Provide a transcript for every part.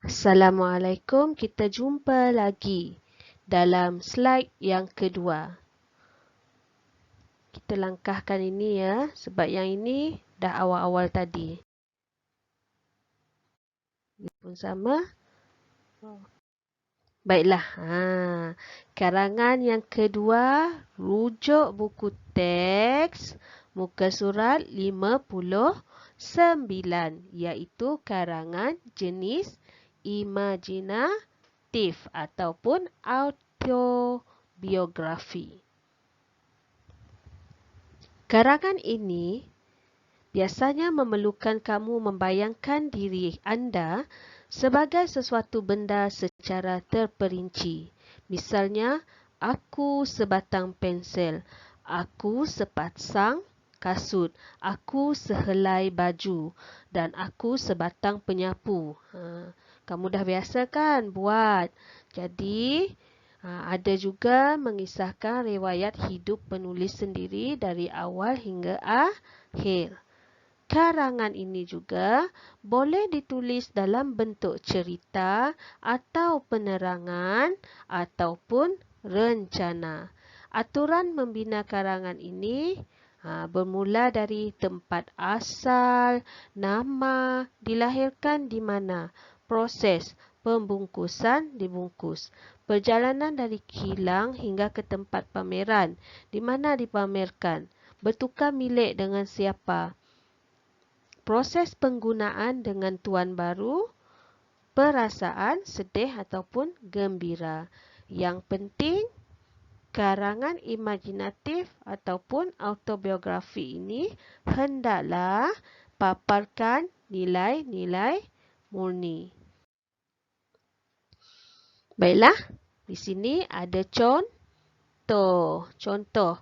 Assalamualaikum, kita jumpa lagi dalam slide yang kedua. Kita langkahkan ini ya, sebab yang ini dah awal-awal tadi. Ini pun sama. Baiklah, karangan yang kedua, rujuk buku teks, muka surat 59, iaitu karangan jenis imajinatif ataupun autobiografi. Karangan ini biasanya memerlukan kamu membayangkan diri anda sebagai sesuatu benda secara terperinci. Misalnya, aku sebatang pensel, aku sepasang kasut, aku sehelai baju dan aku sebatang penyapu. Kamu dah biasa kan buat? Jadi, ada juga mengisahkan riwayat hidup penulis sendiri dari awal hingga akhir. Karangan ini juga boleh ditulis dalam bentuk cerita atau penerangan ataupun rencana. Aturan membina karangan ini bermula dari tempat asal, nama, dilahirkan di mana, proses pembungkusan dibungkus, perjalanan dari kilang hingga ke tempat pameran, di mana dipamerkan, bertukar milik dengan siapa, proses penggunaan dengan tuan baru, perasaan sedih ataupun gembira. Yang penting, karangan imajinatif ataupun autobiografi ini hendaklah paparkan nilai-nilai murni. Baiklah, di sini ada contoh. Contoh,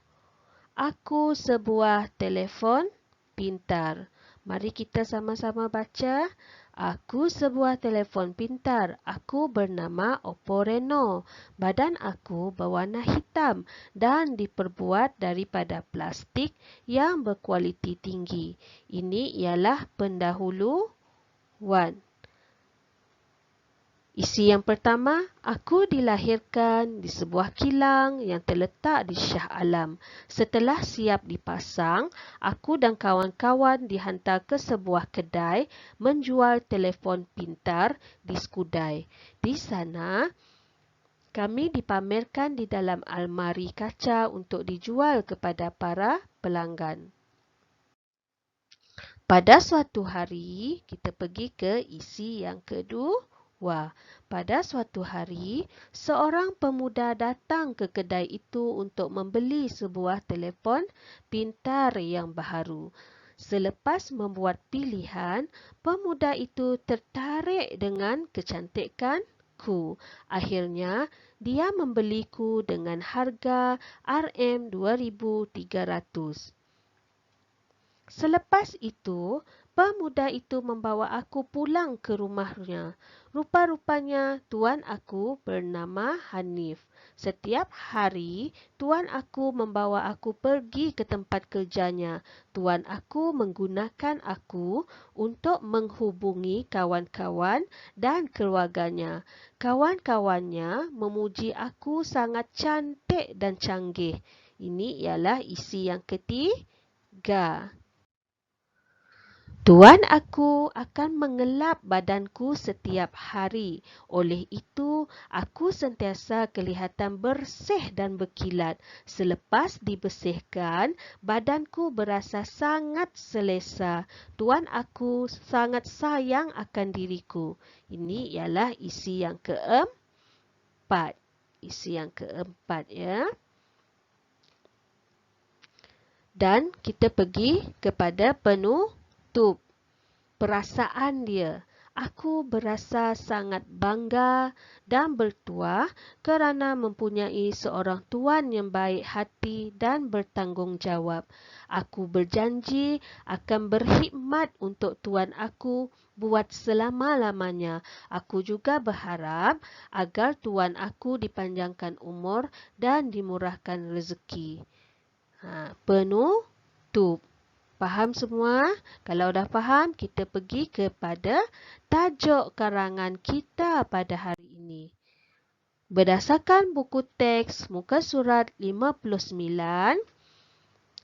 aku sebuah telefon pintar. Mari kita sama-sama baca. Aku sebuah telefon pintar. Aku bernama Oppo Reno. Badan aku berwarna hitam dan diperbuat daripada plastik yang berkualiti tinggi. Ini ialah pendahuluan. Isi yang pertama, aku dilahirkan di sebuah kilang yang terletak di Shah Alam. Setelah siap dipasang, aku dan kawan-kawan dihantar ke sebuah kedai menjual telefon pintar di Skudai. Di sana, kami dipamerkan di dalam almari kaca untuk dijual kepada para pelanggan. Pada suatu hari, kita pergi ke isi yang kedua. Pada suatu hari, seorang pemuda datang ke kedai itu untuk membeli sebuah telefon pintar yang baharu. Selepas membuat pilihan, pemuda itu tertarik dengan kecantikanku. Akhirnya, dia membeliku dengan harga RM2,300. Selepas itu, pemuda itu membawa aku pulang ke rumahnya. Rupa-rupanya tuan aku bernama Hanif. Setiap hari, tuan aku membawa aku pergi ke tempat kerjanya. Tuan aku menggunakan aku untuk menghubungi kawan-kawan dan keluarganya. Kawan-kawannya memuji aku sangat cantik dan canggih. Ini ialah isi yang ketiga. Tuan aku akan mengelap badanku setiap hari. Oleh itu, aku sentiasa kelihatan bersih dan berkilat. Selepas dibersihkan, badanku berasa sangat selesa. Tuan aku sangat sayang akan diriku. Ini ialah isi yang keempat. Isi yang keempat ya. Dan kita pergi kepada penutup. Perasaan dia. Aku berasa sangat bangga dan bertuah kerana mempunyai seorang tuan yang baik hati dan bertanggungjawab. Aku berjanji akan berkhidmat untuk tuan aku buat selama-lamanya. Aku juga berharap agar tuan aku dipanjangkan umur dan dimurahkan rezeki. Penutup. Faham semua? Kalau dah faham, kita pergi kepada tajuk karangan kita pada hari ini. Berdasarkan buku teks muka surat 59,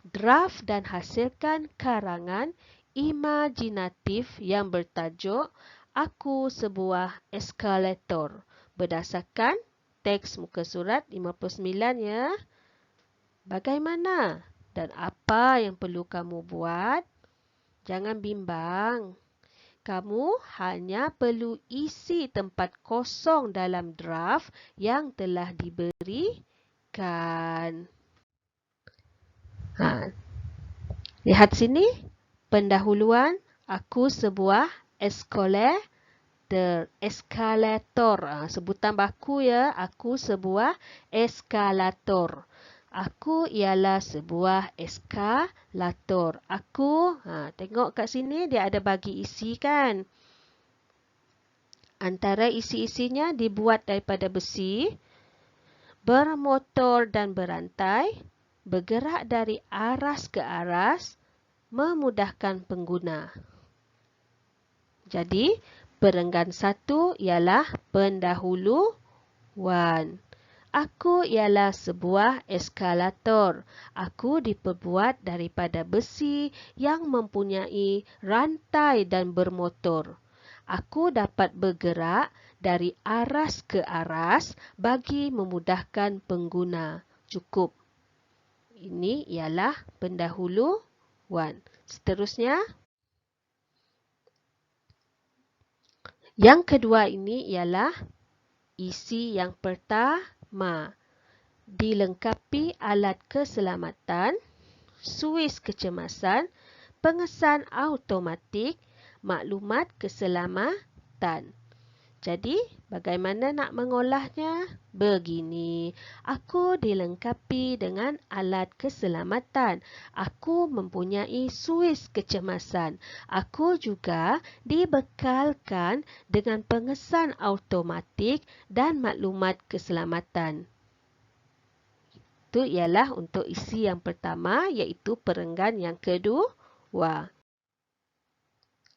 draft dan hasilkan karangan imajinatif yang bertajuk Aku Sebuah Eskalator. Berdasarkan teks muka surat 59 ya. Bagaimana dan apa yang perlu kamu buat? Jangan bimbang. Kamu hanya perlu isi tempat kosong dalam draft yang telah diberikan. Lihat sini. Pendahuluan, aku sebuah eskalator. Sebutan baku ya. Aku sebuah eskalator. Aku ialah sebuah eskalator. Aku, tengok kat sini dia ada bagi isi kan. Antara isi-isinya dibuat daripada besi, bermotor dan berantai, bergerak dari aras ke aras, memudahkan pengguna. Jadi, perenggan satu ialah pendahuluan. Aku ialah sebuah eskalator. Aku diperbuat daripada besi yang mempunyai rantai dan bermotor. Aku dapat bergerak dari aras ke aras bagi memudahkan pengguna. Cukup. Ini ialah pendahuluan. Seterusnya, yang kedua ini ialah isi yang pertama. Dilengkapi alat keselamatan, suis kecemasan, pengesan automatik, maklumat keselamatan. Jadi, bagaimana nak mengolahnya? Begini, aku dilengkapi dengan alat keselamatan. Aku mempunyai suis kecemasan. Aku juga dibekalkan dengan pengesan automatik dan maklumat keselamatan. Itu ialah untuk isi yang pertama, iaitu perenggan yang kedua.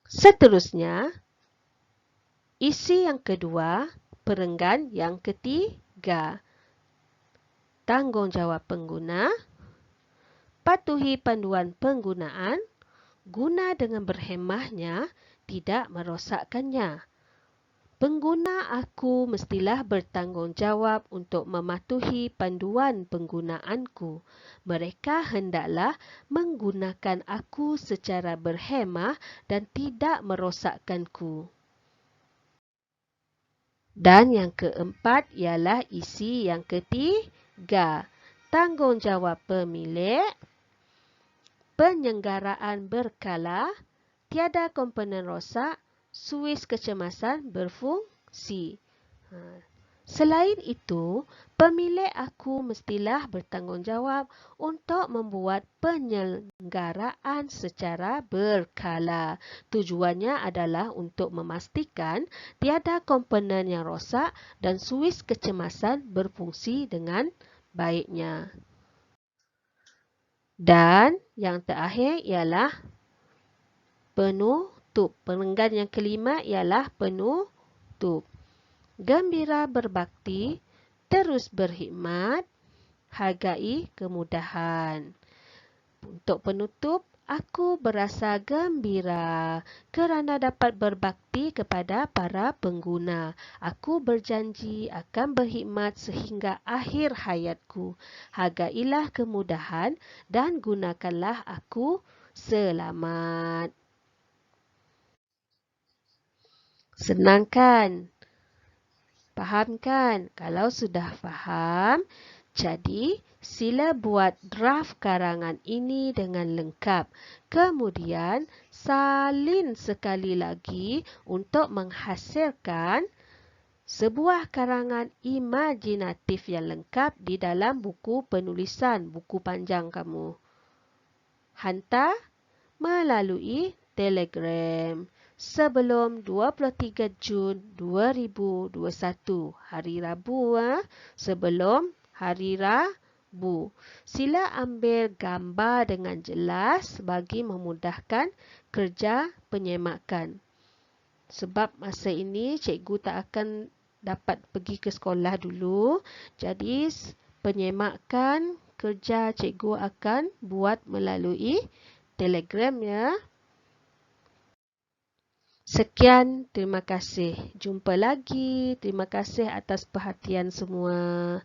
Seterusnya, isi yang kedua, perenggan yang ketiga. Tanggungjawab pengguna, patuhi panduan penggunaan, guna dengan berhemahnya, tidak merosakkannya. Pengguna aku mestilah bertanggungjawab untuk mematuhi panduan penggunaanku. Mereka hendaklah menggunakan aku secara berhemah dan tidak merosakkanku. Dan yang keempat ialah isi yang ketiga. Tanggungjawab pemilik, penyelenggaraan berkala, tiada komponen rosak, suis kecemasan berfungsi. Selain itu, pemilik aku mestilah bertanggungjawab untuk membuat penyelenggaraan secara berkala. Tujuannya adalah untuk memastikan tiada komponen yang rosak dan suis kecemasan berfungsi dengan baiknya. Dan yang terakhir ialah penutup. Perenggan yang kelima ialah penutup. Gembira berbakti, terus berkhidmat, hargai kemudahan. Untuk penutup, aku berasa gembira kerana dapat berbakti kepada para pengguna. Aku berjanji akan berkhidmat sehingga akhir hayatku. Hargailah kemudahan dan gunakanlah aku selamat. Senang kan? Faham kan? Kalau sudah faham, jadi sila buat draft karangan ini dengan lengkap. Kemudian salin sekali lagi untuk menghasilkan sebuah karangan imajinatif yang lengkap di dalam buku penulisan, buku panjang kamu. Hantar melalui Telegram sebelum 23 Jun 2021, hari Rabu, sebelum hari Rabu. Bu. Sila ambil gambar dengan jelas bagi memudahkan kerja penyemakan. Sebab masa ini cikgu tak akan dapat pergi ke sekolah dulu. Jadi penyemakan kerja cikgu akan buat melalui Telegram ya. Sekian, terima kasih. Jumpa lagi. Terima kasih atas perhatian semua.